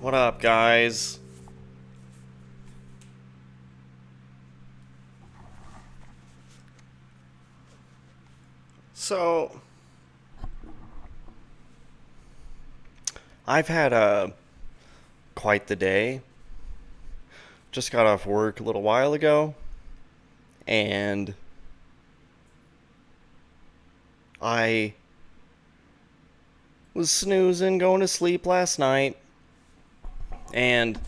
What up, guys? So, I've had quite the day. Just got off work a little while ago, and I was snoozing, going to sleep last night, and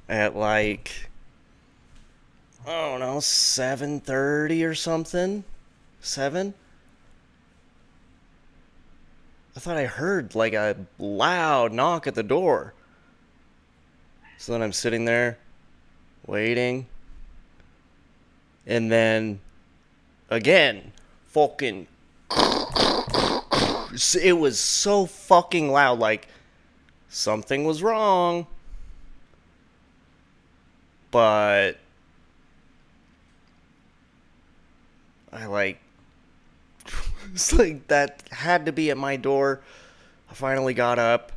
at like I don't know, 7:30 or something, 7. I thought I heard like a loud knock at the door. So then I'm sitting there waiting, and then again, fucking it was so fucking loud, like something was wrong. But I like it's like that had to be at my door. I finally got up. I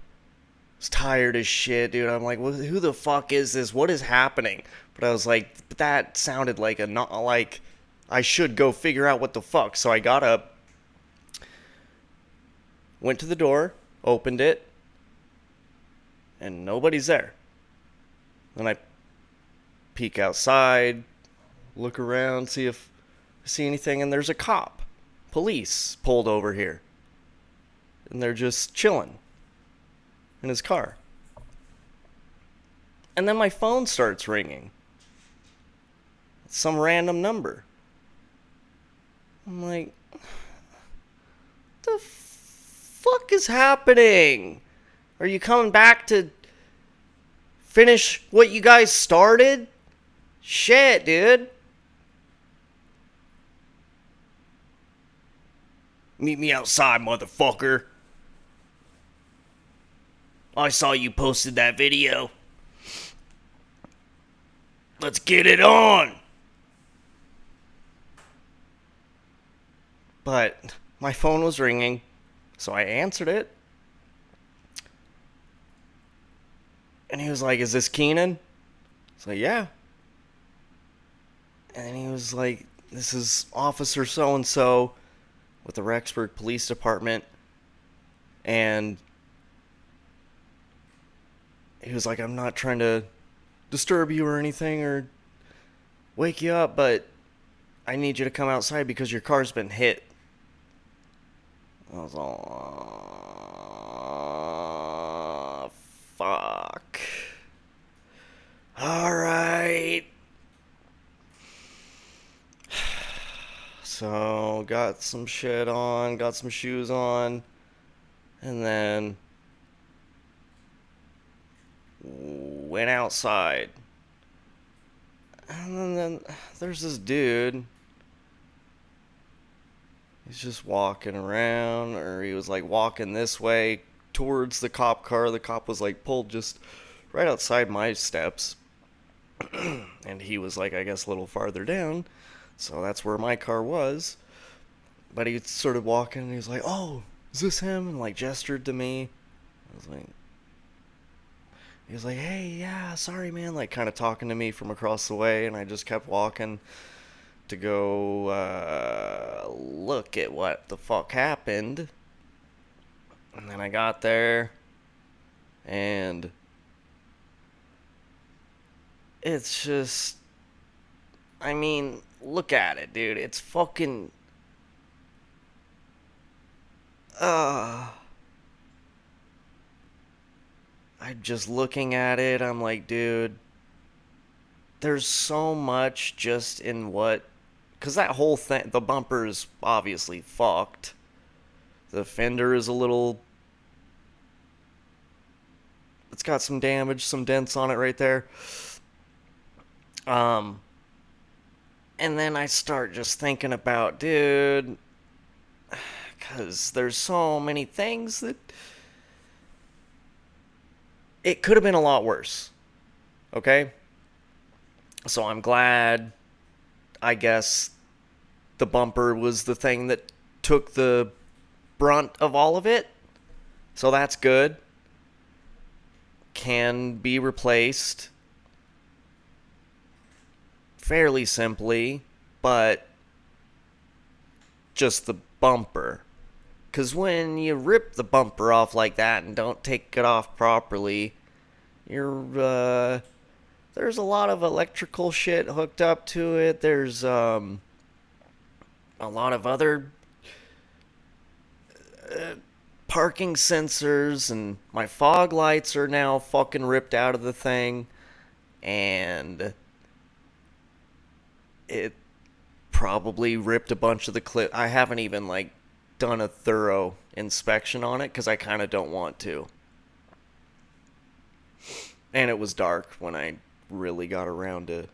was tired as shit, dude. I'm like, who the fuck is this? What is happening? But I was like, that sounded like a not like I should go figure out what the fuck. So I got up, went to the door, opened it, and nobody's there. Then I peek outside, look around, see if I see anything, and there's a cop. Police pulled over here. And they're just chilling in his car. And then my phone starts ringing. It's some random number. I'm like, the fuck is happening? Are you coming back to finish what you guys started? Shit, dude. Meet me outside, motherfucker. I saw you posted that video. Let's get it on. But my phone was ringing, so I answered it. And he was like, "Is this Keenan?" I was like, "Yeah." And he was like, "This is Officer so-and-so with the Rexburg Police Department." And he was like, "I'm not trying to disturb you or anything or wake you up, but I need you to come outside because your car's been hit." I was all, fuck. Alright. So, got some shit on, got some shoes on, and then went outside. And then there's this dude. He's just walking around, or he was like walking this way towards the cop car. The cop was like pulled just right outside my steps. And he was like, I guess, a little farther down. So that's where my car was. But he started walking and he was like, "Oh, is this him?" And like gestured to me. I was like, he was like, "Hey, yeah, sorry, man." Like kind of talking to me from across the way. And I just kept walking to go look at what the fuck happened. And then I got there, and it's just, I mean, look at it, dude. It's fucking, uh, I'm just looking at it. I'm like, dude, there's so much just in what, because that whole thing, the bumper is obviously fucked. The fender is a little, it's got some damage, some dents on it right there. Um, and then I start just thinking about, dude, because there's so many things that it could have been a lot worse. Okay? So I'm glad, I guess, the bumper was the thing that took the brunt of all of it. So that's good. can be replaced fairly simply, but just the bumper. Because when you rip the bumper off like that and don't take it off properly, there's a lot of electrical shit hooked up to it. There's a lot of other parking sensors, and my fog lights are now fucking ripped out of the thing, and it probably ripped a bunch of the clip. I haven't even like done a thorough inspection on it because I kind of don't want to. And it was dark when I really got around to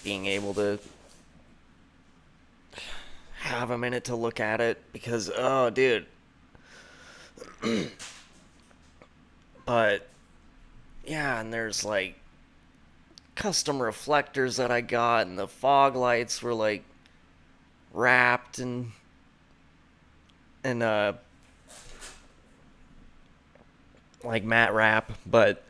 being able to have a minute to look at it because, oh, dude. But, yeah, and there's like custom reflectors that I got, and the fog lights were like wrapped and like matte wrap, but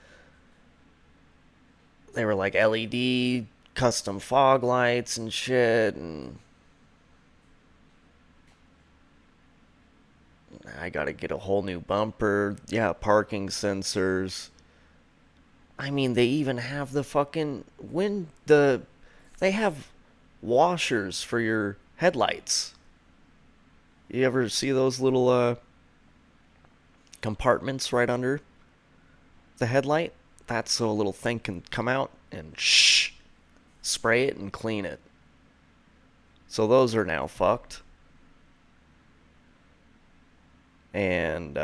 they were like LED custom fog lights and shit, and I gotta get a whole new bumper. Yeah, parking sensors. I mean, they even have the fucking they have washers for your headlights. You ever see those little compartments right under the headlight? That's so a little thing can come out and spray it and clean it. So those are now fucked. And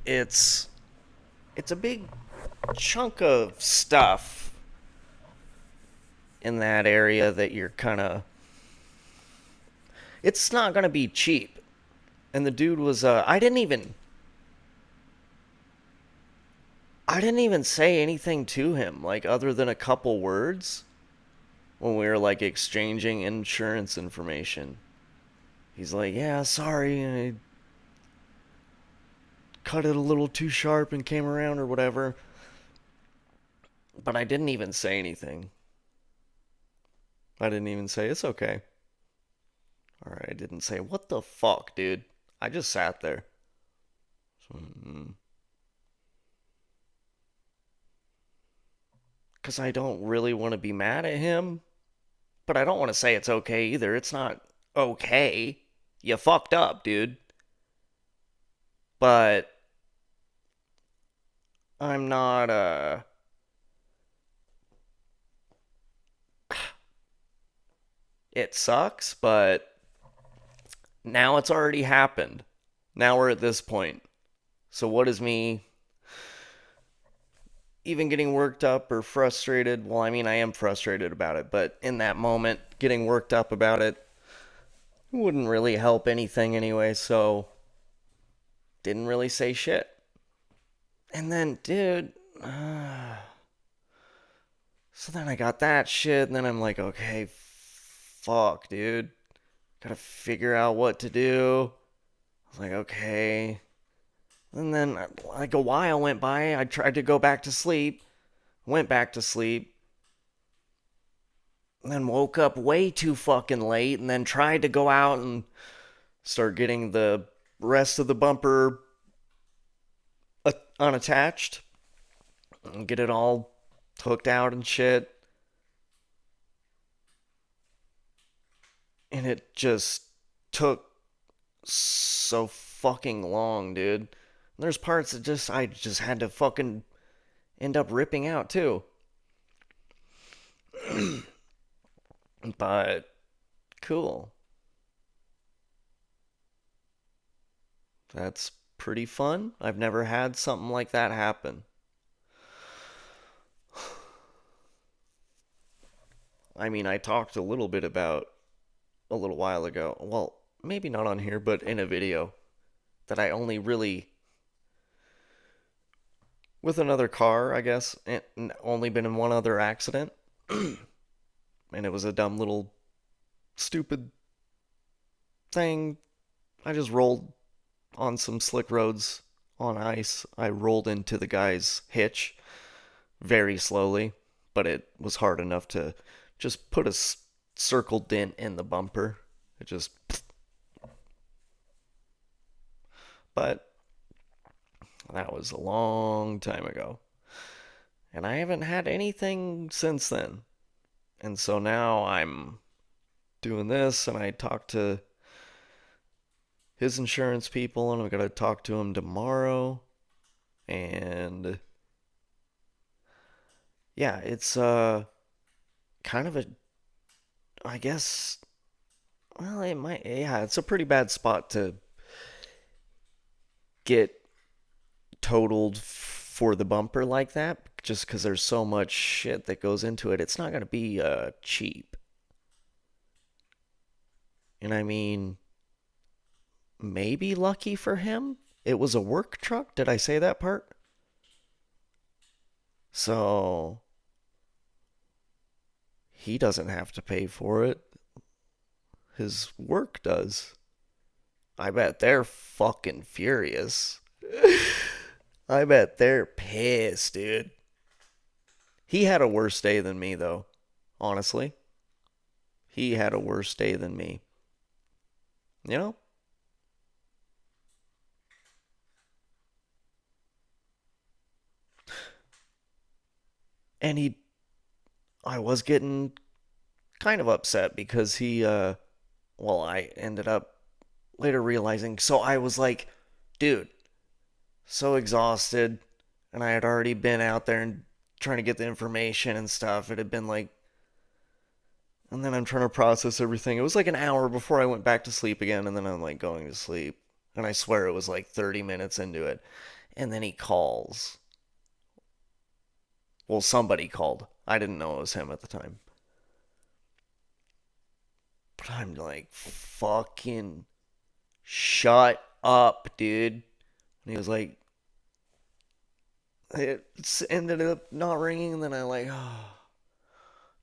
it's a big chunk of stuff in that area that you're kind of, it's not going to be cheap. And the dude was I didn't even say anything to him like other than a couple words when we were like exchanging insurance information. He's like, "Yeah, sorry, I cut it a little too sharp and came around or whatever." But I didn't even say anything. I didn't even say it's okay. All right, I didn't say what the fuck, dude. I just sat there. Because I don't really want to be mad at him, but I don't want to say it's okay either. It's not okay. You fucked up, dude. But I'm not, it sucks, but now it's already happened. Now we're at this point. So what is me even getting worked up or frustrated? Well, I mean, I am frustrated about it, but in that moment, getting worked up about it wouldn't really help anything anyway, so didn't really say shit. And then, dude, so then I got that shit, and then I'm like, okay, fuck, dude. Gotta figure out what to do. I was like, okay. And then, like, a while went by. I tried to go back to sleep. Went back to sleep. And then woke up way too fucking late. And then tried to go out and start getting the rest of the bumper unattached. And get it all hooked out and shit. And it just took so fucking long, dude. There's parts that I just had to fucking end up ripping out too. But cool. That's pretty fun. I've never had something like that happen. I mean, I talked a little bit about a little while ago. Well, maybe not on here, but in a video that I only really with another car, I guess, and only been in one other accident. And it was a dumb little stupid thing, I just rolled on some slick roads on ice. I rolled into the guy's hitch very slowly, but it was hard enough to just put a circle dent in the bumper. It just, but that was a long time ago. And I haven't had anything since then. And so now I'm doing this, and I talked to his insurance people, and I'm going to talk to him tomorrow. And yeah, it's kind of a, I guess, well, it might, yeah, it's a pretty bad spot to get totaled for the bumper like that, just because there's so much shit that goes into it. It's not going to be cheap. And I mean, maybe lucky for him, it was a work truck. Did I say that part? So he doesn't have to pay for it. His work does. I bet they're fucking furious. I bet they're pissed, dude. He had a worse day than me, though. Honestly, he had a worse day than me. You know? And I was getting kind of upset because well, I ended up later realizing. So I was like, dude, so exhausted. And I had already been out there and trying to get the information and stuff. It had been like, and then I'm trying to process everything. It was like an hour before I went back to sleep again. And then I'm like going to sleep. And I swear it was like 30 minutes into it. And then he calls. Well, somebody called. I didn't know it was him at the time. But I'm like, fucking shut up, dude. And he was like, it ended up not ringing. And then I like, oh,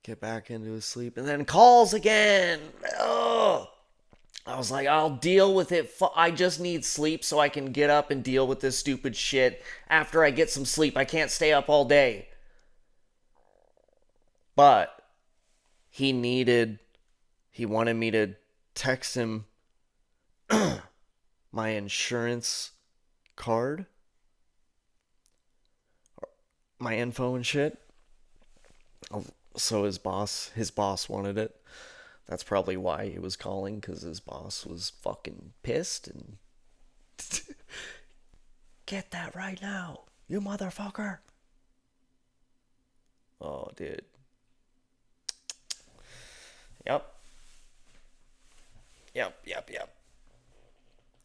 get back into his sleep. And then calls again. Oh, I was like, I'll deal with it. I just need sleep so I can get up and deal with this stupid shit after I get some sleep. I can't stay up all day. But he needed, he wanted me to text him my insurance card, my info and shit. So his boss wanted it. That's probably why he was calling, because his boss was fucking pissed and get that right now, you motherfucker. Oh, dude. Yep. Yep.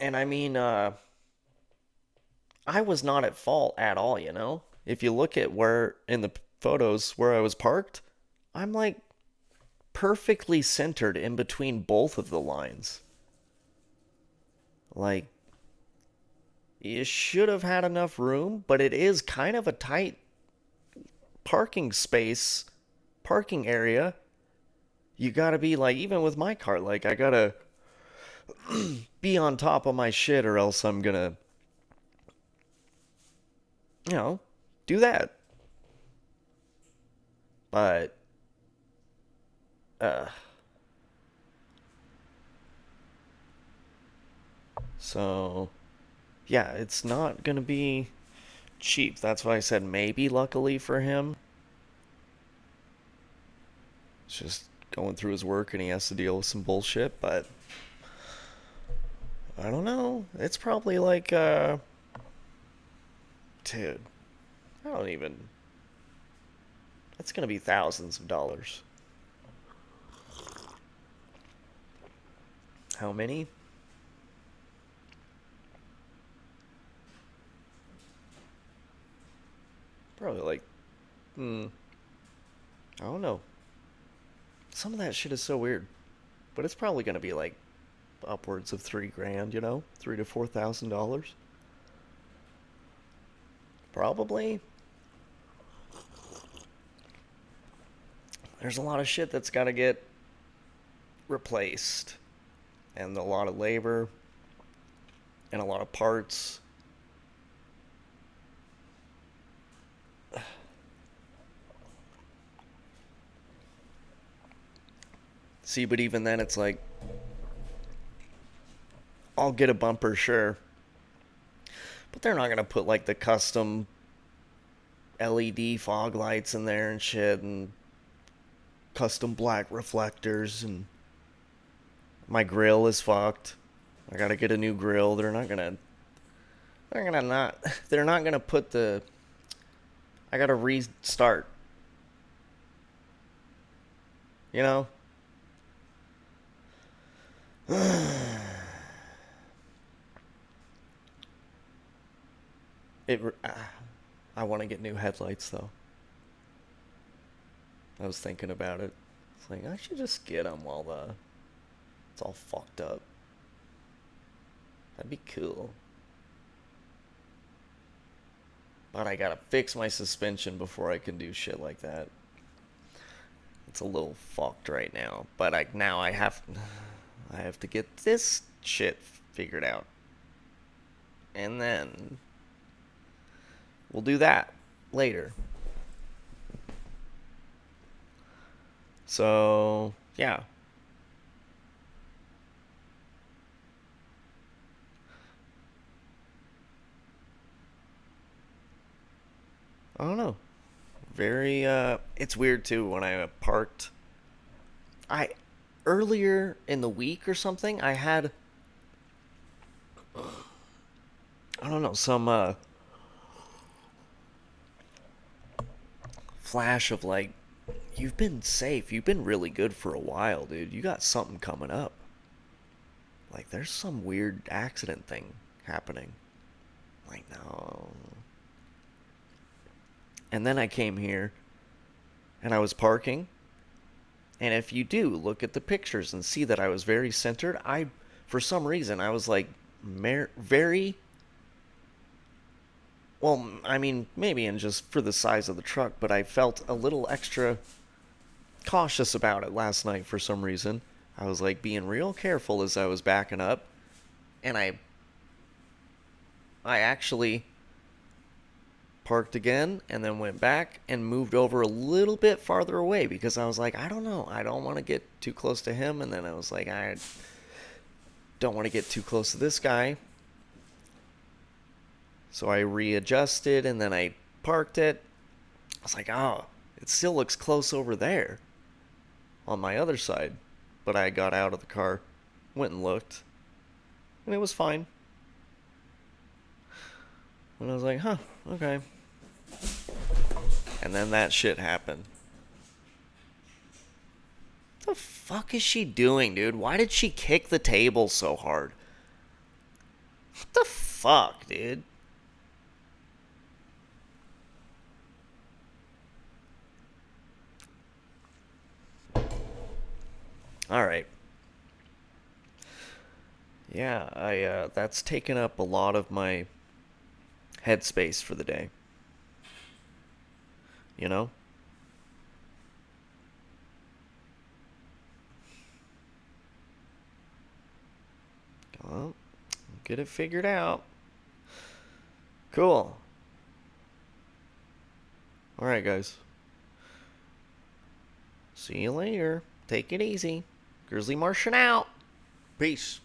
And I mean, I was not at fault at all, you know? If you look at where in the photos where I was parked, I'm like perfectly centered in between both of the lines. Like, you should have had enough room, but it is kind of a tight parking space, parking area. You gotta be like, even with my car, like, I gotta be on top of my shit, or else I'm gonna, you know, do that. But, uh, so, yeah, it's not gonna be cheap. That's why I said maybe luckily for him. It's just going through his work and he has to deal with some bullshit, but I don't know. It's probably like, dude, I don't even. That's gonna be thousands of dollars. How many? Probably like, hmm, I don't know. Some of that shit is so weird, but it's probably gonna be like upwards of 3 grand, you know, $3,000 to $4,000. Probably. There's a lot of shit that's got to get replaced. and a lot of labor and a lot of parts. See, but even then, it's like, I'll get a bumper, sure, but they're not gonna put like the custom LED fog lights in there and shit, and custom black reflectors, and my grill is fucked. I gotta get a new grill. They're not gonna put the, I gotta restart, you know? It, I want to get new headlights though. I was thinking about it. It's like, I should just get them while it's all fucked up. That'd be cool. But I gotta fix my suspension before I can do shit like that. It's a little fucked right now. But I have to get this shit figured out. And then we'll do that later. So, yeah. I don't know. Very it's weird too when I parked. I Earlier in the week or something, I had, I don't know, some flash of like, you've been safe. You've been really good for a while, dude. You got something coming up. Like, there's some weird accident thing happening. Like, no. And then I came here and I was parking. And if you do look at the pictures and see that I was very centered, for some reason, I was like very, well, I mean, maybe in just for the size of the truck, but I felt a little extra cautious about it last night for some reason. I was like being real careful as I was backing up, and I actually parked again and then went back and moved over a little bit farther away because I was like, I don't know, I don't want to get too close to him, and then I was like, I don't want to get too close to this guy. So I readjusted and then I parked it. I was like, oh, it still looks close over there on my other side. But I got out of the car, went and looked, and it was fine. And I was like, huh, okay. And then that shit happened. What the fuck is she doing, dude? Why did she kick the table so hard? What the fuck, dude? Alright. Yeah, that's taken up a lot of my headspace for the day. You know? Well, get it figured out. Cool. Alright, guys. See you later. Take it easy. Grizzly Martian out. Peace.